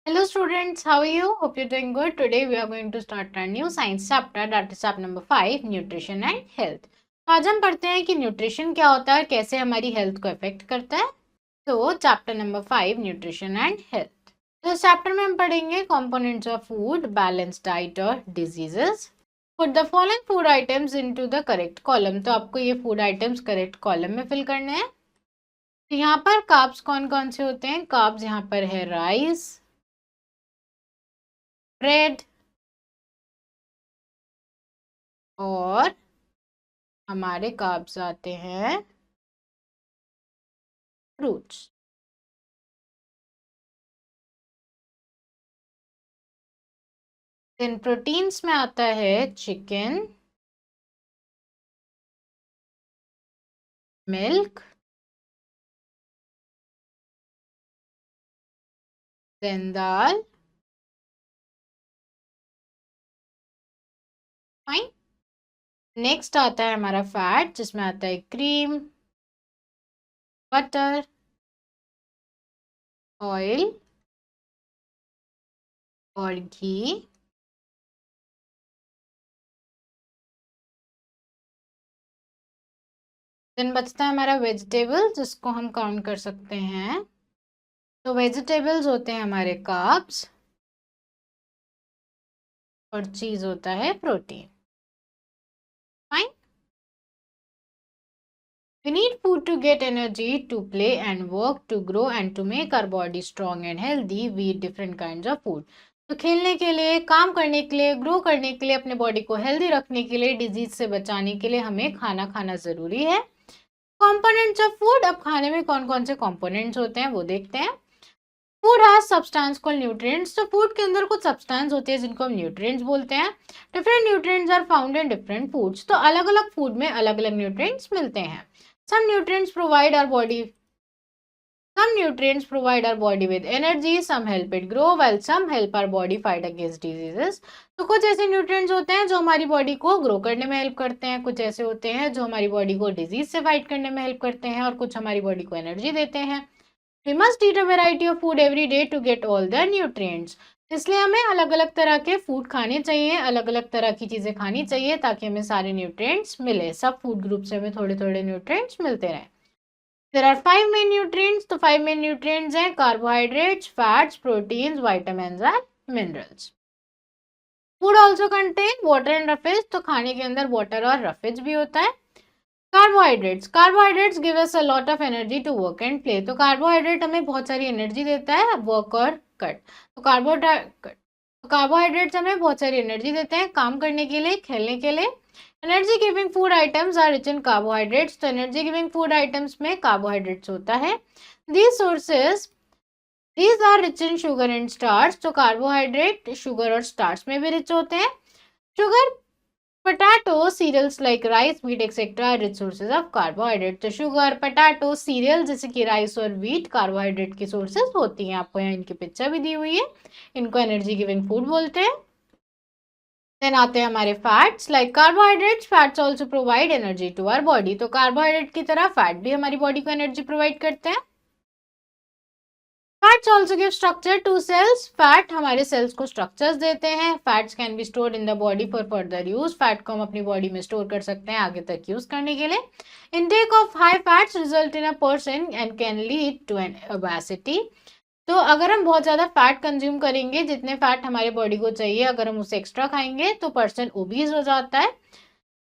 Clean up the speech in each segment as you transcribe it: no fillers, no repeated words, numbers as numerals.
Hello students, how are you? Hope you're doing good. Today we are going to start our new science chapter, that is chapter number 5, nutrition and health. तो आज हम पढ़ते हैं कि nutrition क्या होता है और कैसे हमारी हेल्थ को अफेक्ट करता है. तो chapter number 5, nutrition and health. तो इस चैप्टर में हम पढ़ेंगे components of food, balance diet और diseases. Put the following food items into the correct column. तो आपको ये फूड आइटम्स करेक्ट कॉलम में फिल करने हैं. तो यहाँ पर कार्ब्स कौन कौन से होते हैं? कार्ब्स यहाँ पर है राइस, ब्रेड और हमारे कार्ब्स आते हैं फ्रूट्स. देन प्रोटीन्स में आता है चिकन, मिल्क, देन दाल. फाइन. नेक्स्ट आता है हमारा फैट, जिसमें आता है क्रीम, बटर, ऑयल और घी. देन बचता है हमारा वेजिटेबल, जिसको हम काउंट कर सकते हैं. तो वेजिटेबल्स होते हैं हमारे कार्ब्स और चीज होता है protein. Fine. We need food to get energy, to play and work, to grow and to make our body strong and healthy. We eat different kinds of food. तो खेलने के लिए, काम करने के लिए, ग्रो करने के लिए, अपने बॉडी को हेल्दी रखने के लिए, डिजीज से बचाने के लिए हमें खाना खाना जरूरी है. Components of food. अब खाने में कौन कौन से कंपोनेंट्स होते हैं वो देखते हैं. Food has substance called nutrients. तो फूड के अंदर कुछ सब्सटेंस होते हैं जिनको हम न्यूट्रिएंट्स बोलते हैं. Different nutrients are found in different foods. तो अलग अलग फूड में अलग अलग न्यूट्रिएंट्स मिलते हैं. Some nutrients provide our body with energy, some help it grow, while some help our body fight against diseases. तो कुछ ऐसे न्यूट्रिएंट्स होते हैं जो हमारी बॉडी को ग्रो करने में हेल्प करते हैं, कुछ ऐसे होते हैं जो हमारी बॉडी को डिजीज से फाइट करने में हेल्प करते हैं और कुछ हमारी बॉडी को एनर्जी देते हैं. We must eat a variety of food every day to get all the nutrients. इसलिए हमें अलग अलग तरह के फूड खाने चाहिए, अलग अलग तरह की चीजें खानी चाहिए ताकि हमें सारे न्यूट्रिएंट्स मिले. सब फूड ग्रुप से हमें थोड़े थोड़े न्यूट्रिएंट्स मिलते रहे. There are 5 main nutrients. तो 5 main nutrients हैं carbohydrates, fats, proteins, vitamins and minerals. Food also contain water and roughage. तो खाने के अंदर water और roughage भी होता है. Carbohydrates give us a lot of energy to work and play. तो कार्बोहाइड्रेट हमें बहुत सारी एनर्जी देता है वर्क और कट. तो कार्बोहाइड्रेट्स हमें बहुत सारी एनर्जी देते हैं काम करने के लिए, खेलने के लिए. Energy giving food items are rich in carbohydrates. तो एनर्जी गिविंग फूड आइटम्स में कार्बोहाइड्रेट्स होता है. These are rich in sugar and starch. तो कार्बोहाइड्रेट शुगर और स्टार्च में भी रिच होते हैं. Sugar, potato, cereals like rice, wheat, etc. are rich sources of carbohydrate. तो शुगर, पोटैटो, सीरियल जैसे कि राइस और व्हीट कार्बोहाइड्रेट की सोर्सेज होती हैं. आपको यहाँ इनकी पिक्चर भी दी हुई है. इनको एनर्जी गिविंग फूड बोलते हैं. देन आते हैं हमारे fats. Like carbohydrates, fats also provide energy to our body. तो कार्बोहाइड्रेट की तरह फैट भी हमारी बॉडी को एनर्जी प्रोवाइड करते हैं. Fats also give structure to cells. Fat हमारे सेल्स को स्ट्रक्चर्स देते हैं. Fats can be stored in the body for further use. Fat को हम अपनी बॉडी में स्टोर कर सकते हैं आगे तक यूज करने के लिए. Intake of high fats result in a person and can lead to an obesity. तो अगर हम बहुत ज्यादा फैट कंज्यूम करेंगे, जितने फैट हमारे बॉडी को चाहिए, अगर हम उससे एक्स्ट्रा खाएंगे तो पर्सन ओबीज हो जाता है.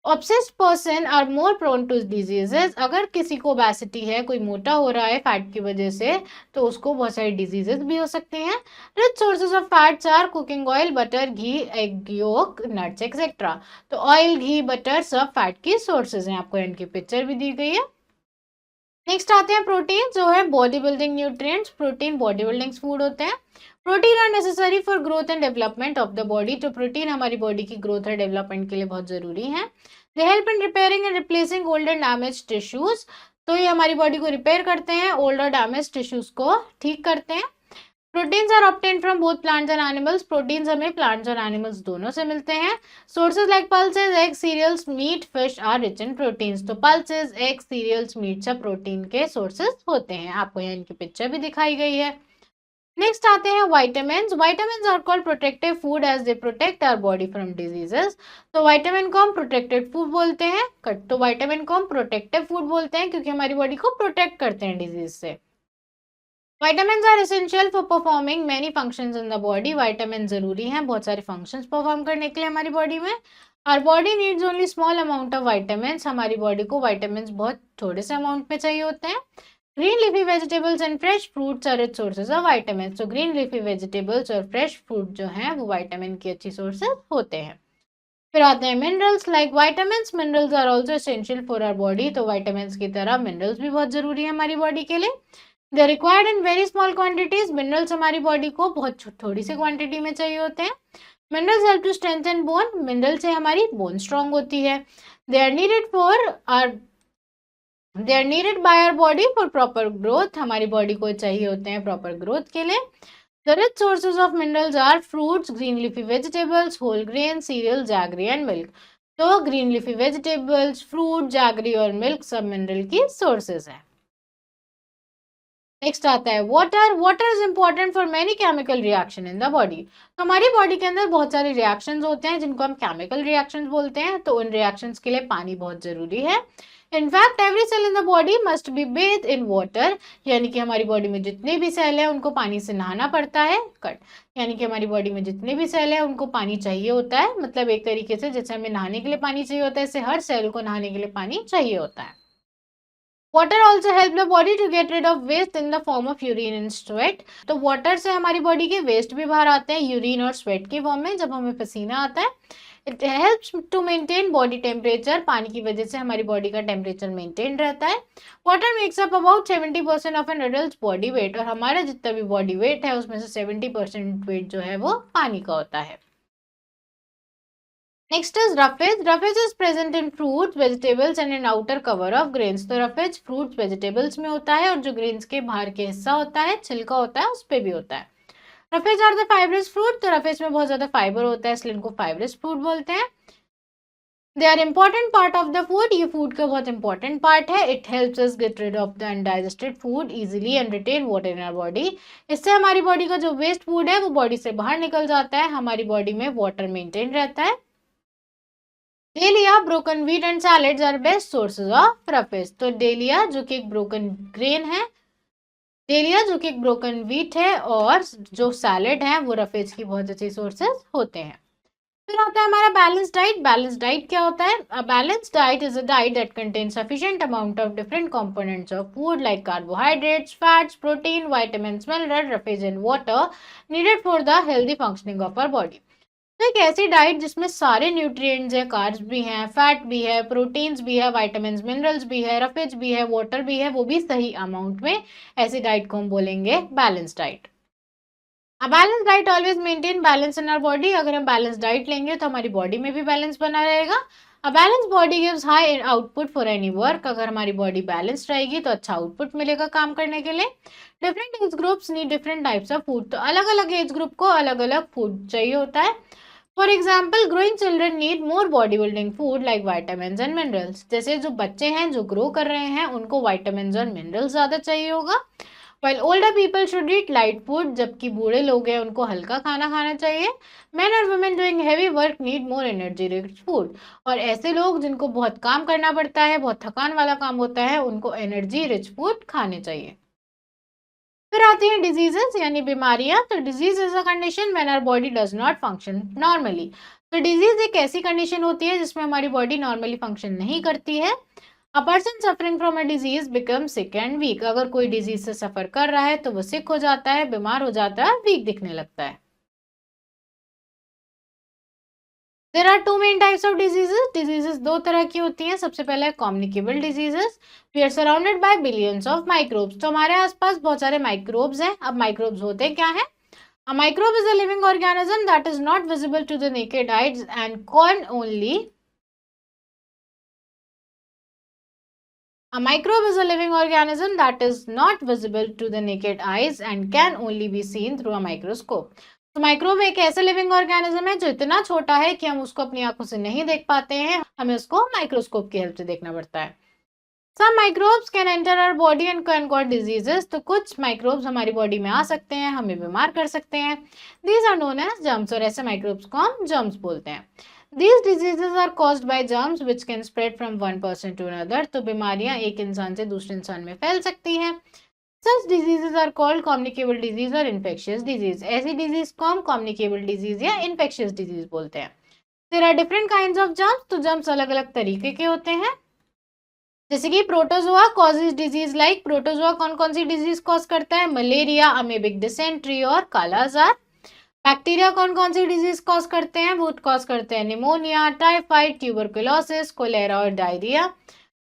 Obsessed person are more prone to diseases. अगर किसी को ओबेसिटी है, कोई मोटा हो रहा है फैट की वजह से, तो उसको बहुत सारी डिजीजेस भी हो सकती हैं. Rich sources of fats are cooking oil, butter, ghee, egg yolk, nuts etcetera. तो ऑयल, घी, बटर सब फैट की सोर्सेज हैं. आपको इनकी पिक्चर भी दी गई है. नेक्स्ट आते हैं प्रोटीन, जो है body building nutrients. Protein body building food होते हैं. Protein are necessary for growth and development of the body. तो प्रोटीन हमारी बॉडी की ग्रोथ और डेवलपमेंट के लिए बहुत जरूरी है. They help in repairing and replacing old and damage tissues. तो ये हमारी बॉडी को रिपेयर करते हैं, ओल्ड और डैमेज टिश्यूज को ठीक करते हैं. Proteins are obtained from both plants and animals. Proteins हमें प्लांट्स और एनिमल्स दोनों से मिलते हैं. Sources like pulses, egg, cereals, meat, fish are rich in proteins. तो पल्सेज, एग, सीरियल्स, मीट सब प्रोटीन के सोर्सेज होते हैं. आपको यहाँ इनकी पिक्चर भी दिखाई गई है. नेक्स्ट आते हैं vitamin. Vitamin are called protective food as they protect our body from diseases. तो वाइटामिन को हम प्रोटेक्टेड फूड बोलते हैं। तो वाइटामिन को हम प्रोटेक्टिव फूड बोलते हैं क्योंकि हमारी बॉडी को प्रोटेक्ट करते हैं डिजीज से। Vitamin are essential for performing many functions in the body. Vitamin जरूरी हैं बहुत सारे फंक्शंस परफॉर्म करने के लिए हमारी बॉडी में। Our body needs only small amount of vitamin. हमारी बॉडी को वाइटामिन बहुत थोड़े से अमाउंट में चाहिए होते हैं। Green leafy vegetables and fresh fruits are rich sources of vitamin. तो ग्रीन लीफी वेजिटेबल्स और फ्रेश फ्रूट जो हैं वो वाइटामिन की अच्छी सोर्सेज होते हैं। फिर आते हैं minerals like vitamin. Minerals are also essential for our body. तो वाइटामिन की तरह मिनरल्स भी बहुत जरूरी है हमारी बॉडी के लिए। They are required in very small quantities. Minerals हमारी बॉडी को बहुत थोड़ी सी क्वांटिटी में चाहिए होते हैं। Minerals help to strengthen bone. Mineral से हमारी बोन स्ट्रांग होती है। They are needed for or they are needed by our body for proper growth. हमारी बॉडी को चाहिए होते हैं प्रॉपर ग्रोथ के लिए। The rich sources of minerals are fruits, green leafy vegetables, whole grain, cereal, jaggery and milk. तो green leafy vegetables, fruit, jaggery और milk सब मिनरल की सोर्सेज हैं। नेक्स्ट आता है water. Water is important for many chemical reaction in the body. तो हमारी body के अंदर बहुत सारे रिएक्शंस होते हैं जिनको हम केमिकल रिएक्शंस बोलते हैं। तो उन रिएक्शंस के लिए पानी बहुत जरूरी है। In fact every cell in the body must be bathed in water. यानी कि हमारी बॉडी में जितने भी सेल हैं उनको पानी से नहाना पड़ता है। यानी कि हमारी बॉडी में जितने भी सेल हैं उनको पानी चाहिए होता है। मतलब एक तरीके से जैसे हमें नहाने के लिए पानी चाहिए होता है, ऐसे हर सेल को नहाने के लिए पानी चाहिए होता है। Water also help the body to get rid of waste in the form of urine and sweat. तो वाटर से हमारी बॉडी के वेस्ट भी बाहर आते हैं यूरिन और स्वेट के फॉर्म में जब हमें पसीना आता है। It helps to maintain body temperature. पानी की वजह से हमारी बॉडी का टेम्परेचर मेंटेन रहता है। Water makes up about 70% of an adult body weight. और हमारा जितना भी बॉडी वेट है उसमें से 70% वेट जो है वो पानी का होता है। Next is roughage. Roughage is present in fruits, vegetables and in outer cover of grains. तो रफेज फ्रूट्स, वेजिटेबल्स में होता है और जो ग्रेन्स के बाहर के हिस्सा होता है, छिलका होता है, उस पे भी होता है। Roughage are the fibrous fruit. तो रफेज में बहुत ज्यादा फाइबर होता है इसलिए इनको फाइब्रस फ्रूट बोलते हैं। They are important part of the food. ये फूड का बहुत इंपॉर्टेंट पार्ट है। It helps us get rid of the undigested food easily and retain water in our body. इससे हमारी बॉडी का जो वेस्ट फूड है वो बॉडी से बाहर निकल जाता है। हमारी बॉडी में वाटर मेंटेन रहता है। Daliya, broken wheat and salads are best sources of roughage. तो डेलिया जो कि एक ब्रोकन ग्रेन है, डेलिया जो कि एक ब्रोकन व्हीट है और जो सैलेड है वो रफेज की बहुत अच्छी सोर्सेज होते हैं। फिर आता है हमारा बैलेंस डाइट। बैलेंस डाइट क्या होता है? A balance diet is a diet that contains sufficient amount of different components of food like carbohydrates, fats, protein, vitamins, mineral, roughage and water needed for the healthy functioning of our body. तो एक ऐसी diet जिसमें सारे nutrients है, carbs भी हैं, fat भी है, प्रोटीन्स भी है, विटामिन्स, मिनरल्स भी है, रफेज भी है, वाटर भी है, वो भी सही अमाउंट में, ऐसी डाइट को हम बोलेंगे balance diet. A balance diet always maintain balance in our body. अगर हम बैलेंस डाइट लेंगे तो हमारी बॉडी में भी बैलेंस बना रहेगा। A balance body gives high output for any work. अगर हमारी बॉडी बैलेंस रहेगी तो अच्छा आउटपुट मिलेगा काम करने के लिए। Different age groups need different types of food. तो अलग अलग एज ग्रुप को अलग अलग फूड चाहिए होता है। For example growing children need more body building food like vitamin and minerals. जैसे जो बच्चे हैं जो ग्रो कर रहे हैं उनको वाइटामिन और मिनरल्स ज्यादा चाहिए होगा। While older people should eat light food, जबकि बूढ़े लोग हैं उनको हल्का खाना खाना चाहिए। Men और women doing heavy work need more energy rich food। और ऐसे लोग जिनको बहुत काम करना पड़ता है, बहुत थकान वाला काम होता है, उनको एनर्जी रिच फूड खाने चाहिए। फिर आती हैं डिजीजेस यानी बीमारियां। तो disease is a condition when our body does not function normally. तो डिजीज एक ऐसी कंडीशन होती है जिसमें हमारी बॉडी नॉर्मली फंक्शन नहीं करती है। A person suffering from a disease become sick and weak. अगर कोई डिजीज से सफर कर रहा है तो वो सिक हो जाता है, बीमार हो जाता है, वीक दिखने लगता है। There are two main types of diseases. Diseases दो तरह की होती हैं। सबसे पहले communicable diseases. We are surrounded by billions of microbes. तो हमारे आसपास बहुत सारे माइक्रोब्स हैं। अब माइक्रोब्स होते क्या हैं? A microbe is a living organism that is not visible to the naked eyes and can only A microbe is a living organism that is not visible to the naked eyes and can only be seen through a microscope. तो microbe एक ऐसा living organism है जो इतना छोटा है कि हम उसको अपनी आंखों से नहीं देख पाते हैं, हमें उसको माइक्रोस्कोप की हेल्प से देखना पड़ता है। Some microbes can enter our body and can cause diseases. तो कुछ microbes हमारी body में आ सकते हैं, हमें बीमार कर सकते हैं. These are known as germs और ऐसे microbes को हम germs बोलते हैं. These diseases are caused by germs which can spread from one person to another. तो बीमारियां एक इंसान से दूसरे इंसान में फैल सकती हैं. Such diseases are called communicable disease or infectious disease. ऐसी disease को हम communicable disease या infectious disease बोलते हैं. There are different kinds of germs. तो germs अलग अलग तरीके के होते हैं. जैसे कि protozoa causes disease like protozoa कौन कौन सी डिजीज कॉज करता है? मलेरिया, अमेबिक डिसेंट्री और काला आजार. बैक्टीरिया कौन कौन सी डिजीज कॉज करते हैं? वो कॉज करते हैं निमोनिया, टाइफाइड, ट्यूबरकुलोसिस, कोलेरा और डायरिया.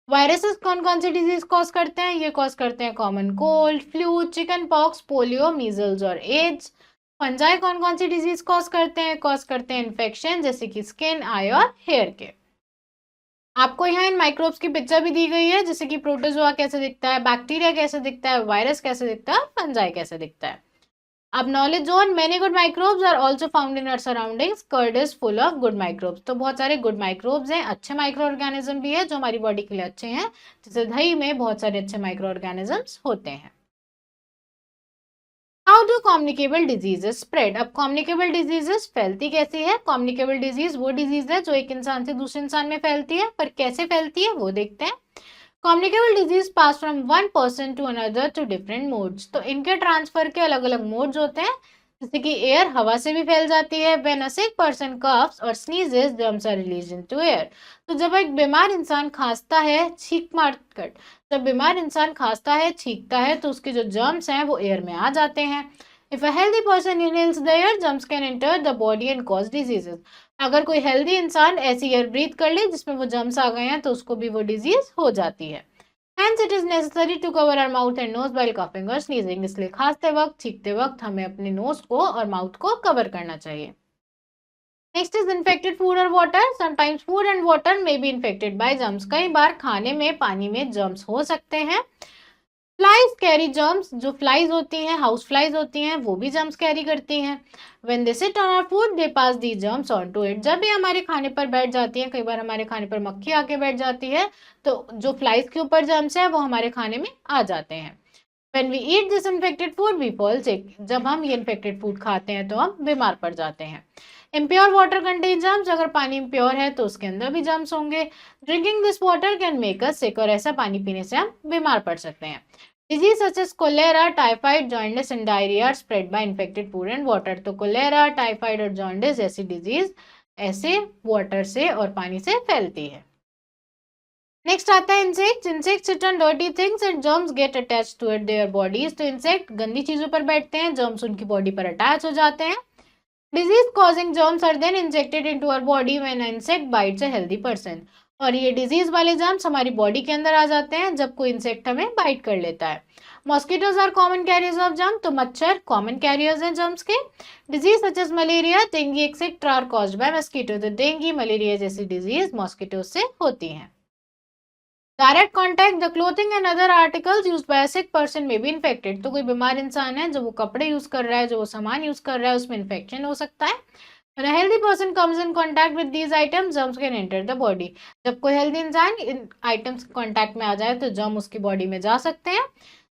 वायरसेस कौन कौन सी डिजीज कॉज करते हैं? ये कॉज करते हैं common cold, flu, chicken pox, polio, measles और एड्स. फंजाई कौन कौन सी डिजीज कॉज करते हैं? कॉज करते हैं इन्फेक्शन जैसे कि स्किन, आई और हेयर के. आपको यहाँ इन माइक्रोब्स की पिक्चर भी दी गई है, जैसे कि प्रोटोजोआ कैसे दिखता है, बैक्टीरिया कैसे दिखता है, वायरस कैसे दिखता है, फंजाई कैसे दिखता है. अब knowledge on many good microbes are also found in our surroundings. Curd is full of good microbes. तो बहुत सारे गुड माइक्रोब्स हैं, अच्छे माइक्रो ऑर्गेनिज्म भी है जो हमारी बॉडी के लिए अच्छे हैं. जैसे दही में बहुत सारे अच्छे माइक्रो ऑर्गेनिजम्स होते हैं. How do communicable diseases spread? अब कम्युनिकेबल डिजीजेस फैलती कैसी है? कम्युनिकेबल डिजीज वो डिजीज है जो एक इंसान से दूसरे इंसान में फैलती है, पर कैसे फैलती है वो देखते हैं. Communicable disease pass from one person to another to different modes. तो इनके ट्रांसफर के अलग अलग मोड्स होते हैं. जैसे कि एयर हवा से भी फैल जाती है. When a sick person coughs और sneezes germs are released into air. तो जब एक बीमार इंसान खांसता है, छींक मारकर, जब बीमार इंसान खांसता है, छींकता है, तो उसके जो जर्म्स हैं वो एयर में आ जाते हैं. If a healthy person inhales the air, germs can enter the body and cause diseases. अगर कोई हेल्दी इंसान ऐसी एयर ब्रीथ कर ले जिसमें वो जर्म्स आ गए हैं, तो उसको भी वो डिजीज हो जाती है. Hence it is necessary to cover our mouth and nose while coughing or sneezing. इसलिए खांसते वक्त, छींकते वक्त हमें अपने नोज को और माउथ को कवर करना चाहिए. नेक्स्ट इज इन्फेक्टेड फूड और water. Sometimes food and water may be infected by germs. कई बार खाने में, पानी में जर्म्स हो सकते हैं. Flies carry germs. जो फ्लाइज होती हैं, हाउस फ्लाइज होती हैं, वो भी जर्म्स कैरी करती हैं. When they sit on our food they pass the germs on to it. जब भी हमारे खाने पर बैठ जाती हैं, कई बार हमारे खाने पर मक्खी आके बैठ जाती है, तो जो फ्लाइज के ऊपर जर्म्स है वो हमारे खाने में आ जाते हैं. When we eat this infected food, we fall sick. जब हम ये इन्फेक्टेड फूड खाते हैं तो हम बीमार पड़ जाते हैं. Impure water contains germs. अगर पानी impure है तो उसके अंदर भी जर्म्स होंगे. Drinking this water can make us sick. और ऐसा पानी पीने से हम बीमार पड़ सकते हैं. Disease such as cholera, typhoid, jaundice and diarrhea are spread by infected food and water. तो cholera, typhoid और jaundice जैसी डिजीज ऐसे वाटर से और पानी से फैलती है. नेक्स्ट आता है insects. Insects sit on dirty things and germs get attached to their bodies. तो इंसेक्ट गंदी चीजों पर बैठते हैं, जर्म्स उनकी बॉडी पर अटैच हो जाते हैं. Disease causing germs are then injected into our body when an insect bites a healthy person. और ये डिजीज वाले जर्म्स हमारी बॉडी के अंदर आ जाते हैं जब कोई इंसेक्ट हमें बाइट कर लेता है. Mosquitoes are common carriers of germ. तो मच्छर कॉमन कैरियर्स हैं जर्म्स के. Disease such as malaria, dengue etcetera are caused by mosquito. तो डेंगू, मलेरिया जैसी डिजीज मॉस्किटो से होती हैं. Direct contact. The clothing and other articles used by a sick person may be infected. तो कोई बीमार इंसान है, जो वो कपड़े यूज कर रहा है, जो वो सामान यूज कर रहा है, उसमें इन्फेक्शन हो सकता है. When a healthy person comes in contact with these items, germs can enter the body. जब कोई हेल्दी इंसान इन आइटम्स कॉन्टैक्ट में आ जाए तो जर्म उसकी बॉडी में जा सकते हैं.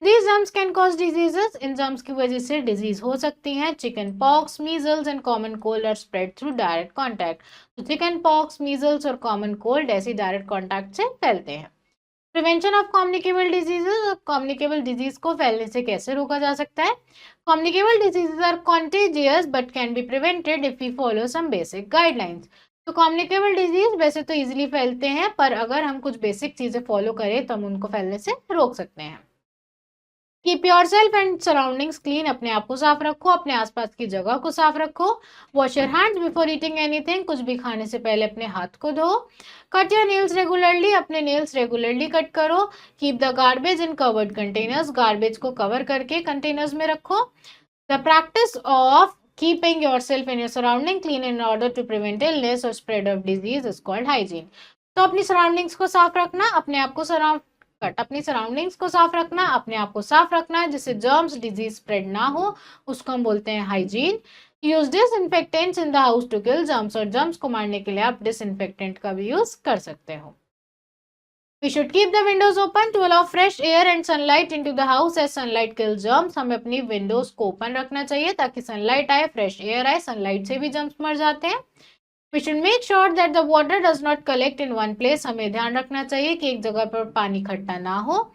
These germs can cause diseases. इन जर्म्स की वजह से डिजीज हो सकती हैं. Chicken pox, measles and common cold are spread through direct contact. तो चिकन पॉक्स, मीजल्स और कॉमन कोल्ड ऐसी डायरेक्ट कॉन्टैक्ट से फैलते हैं. Prevention of communicable diseases. Communicable disease को फैलने से कैसे रोका जा सकता है? Communicable diseases are contagious but can be prevented if we follow some basic guidelines. तो कम्युनिकेबल डिजीज वैसे तो इजीली फैलते हैं, पर अगर हम कुछ बेसिक चीजें फॉलो करें तो हम उनको फैलने से रोक सकते हैं. Keep your self and surroundings clean. अपने आप को साफ रखो, अपने आसपास की जगह को साफ रखो. Wash your hands before eating anything. कुछ भी खाने से पहले अपने हाथ को धो. Cut your nails regularly. अपने नेल्स रेगुलरली कट करो. Keep the garbage in covered containers. Garbage को कवर करके कंटेनर्स में रखो. The practice of keeping your self and your surrounding clean in order to prevent illness और spread of disease is called hygiene. तो अपनी surroundings को साफ रखना, अपने आप को अपनी सराउंडिंग्स को साफ रखना, अपने आप को साफ रखना है जिससे जर्म्स, डिजीज स्प्रेड ना हो, उसको हम बोलते हैं hygiene. Use disinfectants in the house to kill germs. और जर्म्स को मारने के लिए आप डिसइंफेक्टेंट का भी यूज कर सकते हो. We should keep the windows open to allow fresh air and sunlight into the house as sunlight kills germs. हमें अपनी विंडोज को ओपन रखना चाहिए ताकि सनलाइट आए, फ्रेश एयर आए, सनलाइट से भी जर्म्स मर जाते हैं. We should make sure that the water does not collect in one place. हमें ध्यान रखना चाहिए कि एक जगह पर पानी इकट्ठा ना हो.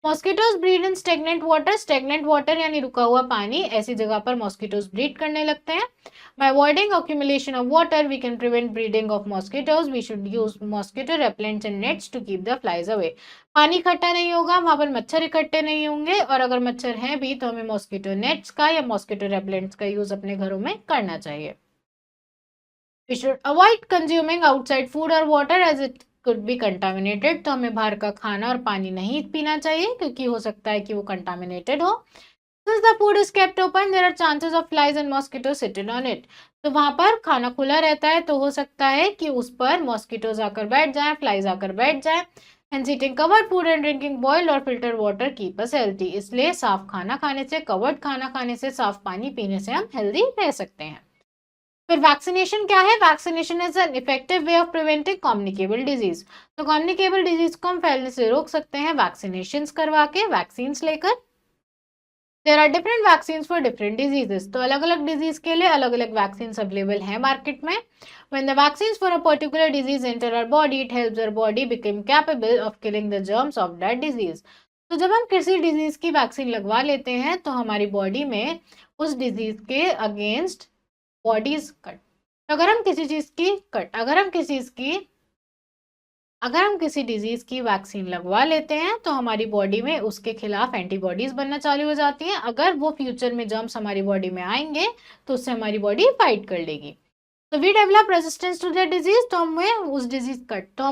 मॉस्किटोज ब्रीड इन स्टेगनेंट वाटर. स्टेगनेंट वाटर यानी रुका हुआ पानी, ऐसी जगह पर मॉस्किटोज ब्रीड करने लगते हैं. By avoiding accumulation of water, we can prevent breeding of mosquitoes. We should use mosquito repellents and nets to keep the flies away. पानी इकट्ठा नहीं होगा, वहां पर मच्छर इकट्ठे नहीं होंगे, और अगर मच्छर हैं भी तो हमें मॉस्किटो नेट्स का या मॉस्किटो रेपेलेंट्स का यूज अपने घरों में करना चाहिए. We should avoid consuming outside food or water as it could be contaminated. तो हमें बाहर का खाना और पानी नहीं पीना चाहिए क्योंकि हो सकता है कि वो contaminated हो. Since the food is kept open, there are chances of flies and mosquitoes sitting on it. तो वहां पर खाना खुला रहता है तो हो सकता है कि उस पर मॉस्किटोज आकर बैठ जाएं, फ्लाइज आकर बैठ जाएं. Hence eating covered food and drinking boiled or filtered water keep us healthy. इसलिए साफ खाना खाने से, कवर्ड खाना खाने से, साफ पानी पीने से हम हेल्दी रह सकते हैं. फिर वैक्सीनेशन क्या है? Vaccination is an effective way of preventing communicable disease. तो कम्युनिकेबल डिजीज को हम फैलने से रोक सकते हैं वैक्सीनेशन करवा के, वैक्सीन लेकर. There are different vaccine for different diseases. तो अलग अलग डिजीज के लिए अलग अलग वैक्सीन अवेलेबल हैं मार्केट में. When the vaccine for a particular disease enter our body, it helps our body become capable of killing the germs of that disease. तो जब हम किसी डिजीज की वैक्सीन लगवा लेते हैं तो हमारी बॉडी में उस डिजीज के अगेंस्ट बॉडीज कट. अगर हम किसी डिजीज की वैक्सीन लगवा लेते हैं तो हमारी बॉडी में उसके खिलाफ एंटीबॉडीज बनना चालू हो जाती हैं. अगर वो फ्यूचर में जर्म्स हमारी बॉडी में आएंगे तो उससे हमारी बॉडी फाइट कर लेगी. तो we develop resistance to that disease. तो हम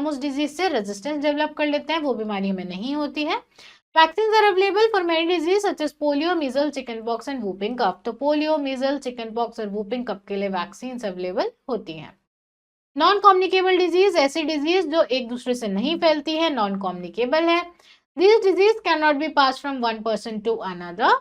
उस डिजीज से रेजिस्टेंस डेवलप कर लेते हैं, वो बीमारी हमें नहीं होती है. Vaccines are available for many diseases such as polio, measles, chickenpox and whooping cough. तो पोलियो, मीजल, चिकनपॉक्स और whooping cough के लिए वैक्सीन अवेलेबल होती हैं. नॉन कम्युनिकेबल डिजीज, ऐसी डिजीज जो एक दूसरे से नहीं फैलती है, नॉन कम्युनिकेबल है. These disease cannot be passed from one person to another.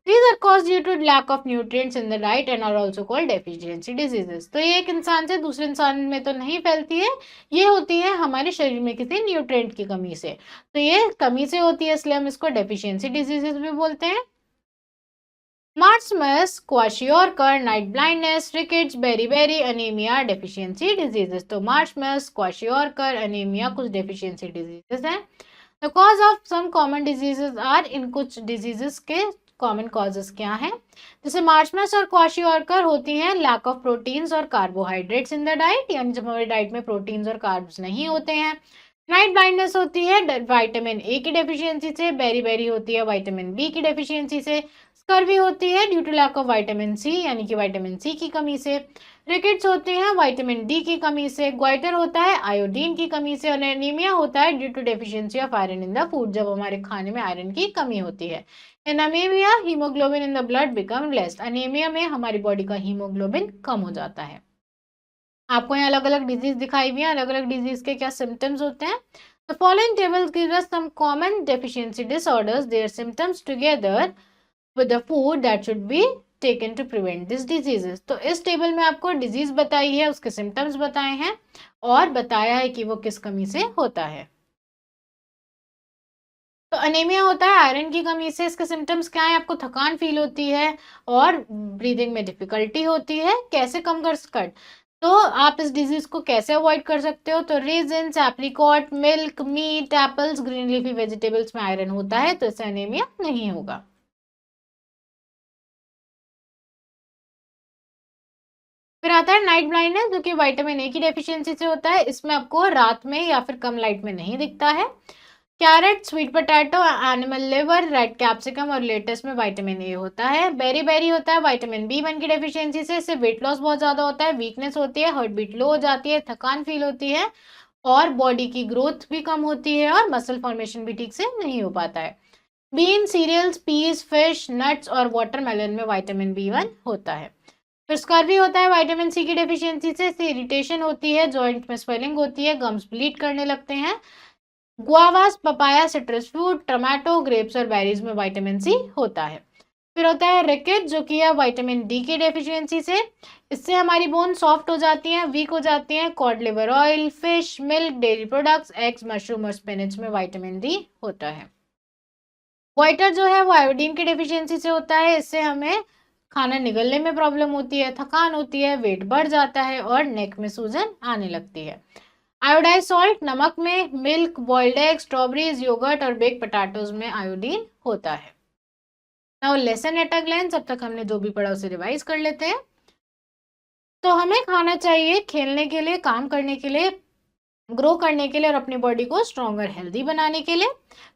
These are caused due to lack of nutrients in the diet and are also called deficiency diseases. तो ये एक इंसान से दूसरे इंसान में तो नहीं फैलती है, ये होती है हमारे शरीर में किसी न्यूट्रिएंट की कमी से. तो ये कमी से होती है, इसलिए हम इसको डेफिशिएंसी डिजीजेस भी बोलते हैं. Marasmus, kwashiorkor, night blindness, rickets, beri anaemia deficiency diseases. तो मार्समस, क्वाशियोरकर, अनीमिया कुछ डेफिशिएंसी डिजीजेस हैं. The cause of some common diseases are. इन कुछ डिजीजेस के कॉमन कॉजेस क्या हैं? जैसे मार्शमस और क्वाशियोरकर होती हैं लैक ऑफ प्रोटीन्स और कार्बोहाइड्रेट्स इन द डाइट, यानी जब हमारी डाइट में प्रोटीन्स और कार्ब्स नहीं होते हैं. नाइट ब्लाइंडनेस होती है विटामिन ए की डेफिशिएंसी से. बेरी होती है विटामिन बी की डेफिशिएंसी से. स्कर्वी होती है due to lack of vitamin C, यानी कि विटामिन सी की कमी से. रिकेट्स होती हैं विटामिन डी की कमी से. ग्वाइटर होता है आयोडीन की कमी से. और एनीमिया होता है due to deficiency of iron in the food, जब हमारे खाने में आयरन की कमी होती है. In anaemia haemoglobin in the blood become less. Anaemia में हमारी बॉडी का हीमोग्लोबिन कम हो जाता है. आपको यहाँ अलग अलग डिजीज दिखाई हुई है, अलग अलग डिजीज के क्या सिम्टम्स होते हैं. The following table gives us some common deficiency disorders, their symptoms together with the food that should be taken to prevent these diseases. तो इस टेबल में आपको डिजीज बताई है, उसके सिम्टम्स बताए हैं और बताया है कि वो किस कमी से होता है. तो अनीमिया होता है आयरन की कमी से. इसके सिम्टम्स क्या है? आपको थकान फील होती है और ब्रीदिंग में डिफिकल्टी होती है. कैसे कम कर सकते? तो आप इस डिजीज को कैसे अवॉइड कर सकते हो? तो raisins, apricot, milk, meat, apples, green leafy vegetables में आयरन होता है, तो इससे अनीमिया नहीं होगा. फिर आता है नाइट ब्लाइंडनेस, जो कि विटामिन ए की डेफिशिएंसी से होता है. इसमें आपको रात में या फिर कम लाइट में नहीं दिखता है. Carrot, sweet potato, animal liver, red capsicum और लेटस में विटामिन ए होता है. बेरी होता है विटामिन B1 की डेफिशिएंसी से. इससे वेट लॉस बहुत ज्यादा होता है, वीकनेस होती है, हार्ट बीट लो हो जाती है, थकान फील होती है और बॉडी की ग्रोथ भी कम होती है और मसल फॉर्मेशन भी ठीक से नहीं हो पाता है. Bean, cereals, peas, fish, nuts और वाटरमेलन में विटामिन B1 होता है. फिर स्कर्वी होता है विटामिन सी की डेफिशिएंसी से. इससे इरिटेशन होती है, जॉइंट में स्वेलिंग होती है, गम्स ब्लीड करने लगते हैं. Guavas, papaya, citrus fruit, tomato, grapes और बेरीज में विटामिन सी होता है. फिर होता है रिकेट, जो कि है विटामिन डी की डेफिशिएंसी से। इससे हमारी बोन सॉफ्ट हो जाती हैं, वीक हो जाती हैं। Cod liver oil, fish, milk, dairy products, eggs, mushroom और स्पिनच में विटामिन डी होता है। वाइटर जो है वो आयोडीन की डेफिशिएंसी से होता है। इससे हमें खाना निगलने में प्रॉब्लम होती है, थकान होती है, वेट बढ़ जाता है और नेक में सूजन आने लगती है। आयोडाइज सॉल्ट, नमक में, milk, boiled egg, strawberries, yogurt और बेक पोटैटोज में आयोडीन होता है। Now lesson at a glance, अब तक हमने जो भी पढ़ा उसे रिवाइज कर लेते हैं। तो हमें खाना चाहिए खेलने के लिए, काम करने के लिए, ग्रो करने के लिए और अपनी बॉडी को स्ट्रॉन्ग और हेल्दी बनाने के लिए।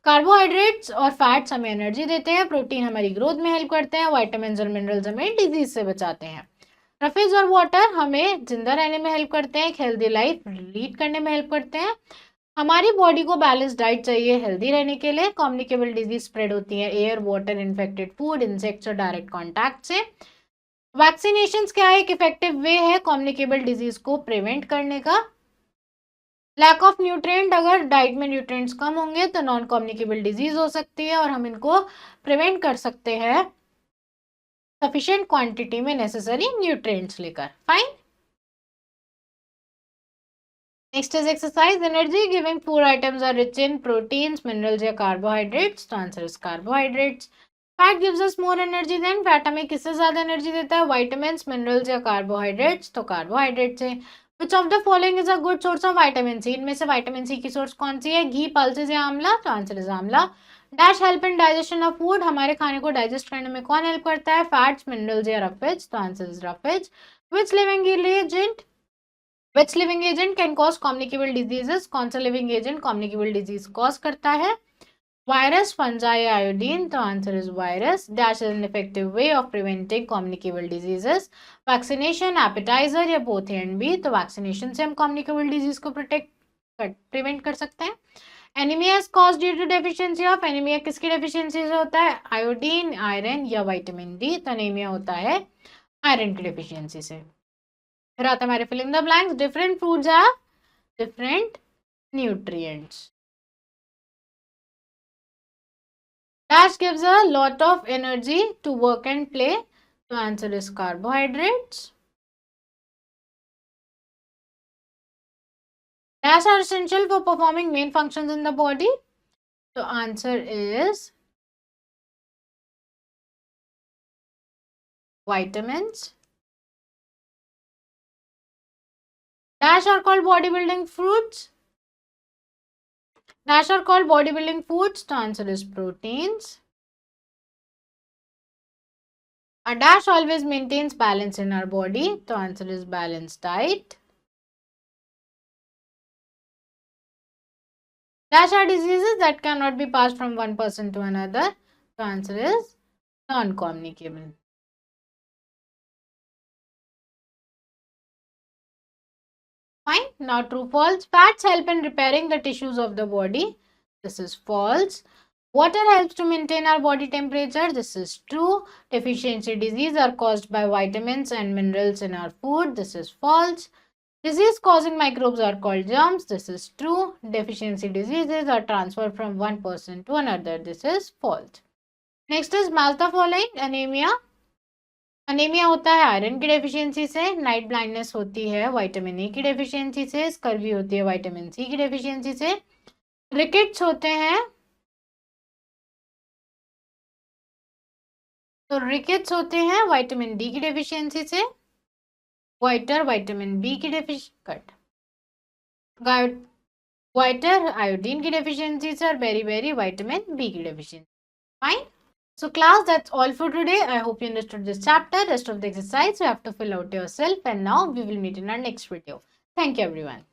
कार्बोहाइड्रेट्स और फैट्स हमें एनर्जी देते हैं, प्रोटीन हमारी ग्रोथ में हेल्प करते हैं, विटामिन और मिनरल्स हमें डिजीज से बचाते हैं। रफेज और वाटर हमें जिंदा रहने में हेल्प करते हैं, हेल्दी लाइफ लीड करने में हेल्प करते हैं। हमारी बॉडी को बैलेंस डाइट चाहिए हेल्दी रहने के लिए। कम्युनिकेबल डिजीज स्प्रेड होती है air, water, infected food, insects और डायरेक्ट कॉन्टैक्ट से। वैक्सीनेशन क्या है? एक इफेक्टिव वे है कम्युनिकेबल डिजीज को प्रिवेंट करने का। लैक ऑफ न्यूट्रिएंट, अगर डाइट में न्यूट्रिएंट्स कम होंगे तो नॉन कम्युनिकेबल डिजीज हो सकती है और हम इनको प्रिवेंट कर सकते हैं सफिशिएंट क्वांटिटी में नेसेसरी न्यूट्रिएंट्स लेकर। Fine. Next is exercise. Energy giving food items are rich in proteins, minerals या कार्बोहाइड्रेट्स। तो answer is carbohydrates. Fat gives us more energy than, fat हमें किससे ज्यादा एनर्जी देता है? विटामिन, मिनरल्स या कार्बोहाइड्रेट्स। तो कार्बोहाइड्रेट से। Which of the following is a good source of vitamin C, इनमें से विटामिन सी की सोर्स कौन सी है? घी, पल्सेस या आंवला। तो आंसर इज आंवला। Dash help in digestion of food, हमारे खाने को डाइजेस्ट करने में कौन हेल्प करता है? फैट्स, मिनरल्स या रफेज। तो answer is roughage. Which living agent which living agent can cause communicable diseases, कौन सा living agent communicable disease cause करता है? Virus, fungi, iodine. तो answer is virus. Dash is an effective way of preventing communicable diseases, vaccination, appetiser या both A and B. तो vaccination से हम communicable disease को प्रिवेंट कर सकते हैं। Anaemia is caused due to deficiency of, anaemia किसकी डेफिशिएंसी से होता है? आयोडीन, आयरन या विटामिन डी। तो एनीमिया होता है आयरन की डेफिशिएंसी से। फिर आता है हमारे fill in the blanks. Different foods have different nutrients. Dash gives a lot of energy to work and play. So answer is carbohydrates. Dash are essential for performing main functions in the body. So answer is vitamins. Dash are called bodybuilding foods. Dash are called bodybuilding foods. The answer is proteins. A dash always maintains balance in our body. The answer is balanced diet. Dash are diseases that cannot be passed from one person to another. The answer is non-communicable. Fine. Now true, false. Fats help in repairing the tissues of the body. This is false. Water helps to maintain our body temperature. This is true. Deficiency disease are caused by vitamins and minerals in our food. This is false. Disease causing microbes are called germs. This is true. Deficiency diseases are transferred from one person to another. This is false. Next is match the following. Anemia. Anaemia होता है iron की deficiency से, night blindness होती है vitamin A की deficiency से, scurvy होती है विटामिन सी की डेफिशिएंसी से, रिकेट्स होते हैं विटामिन डी की डेफिशिएंसी से, वाइटर विटामिन बी की वाइटर आयोडीन की डेफिशिएंसी से और बेरी बेरी विटामिन बी की deficiency. Fine. So class, that's all for today. I hope you understood this chapter. Rest of the exercise you have to fill out yourself, and now we will meet in our next video. Thank you everyone.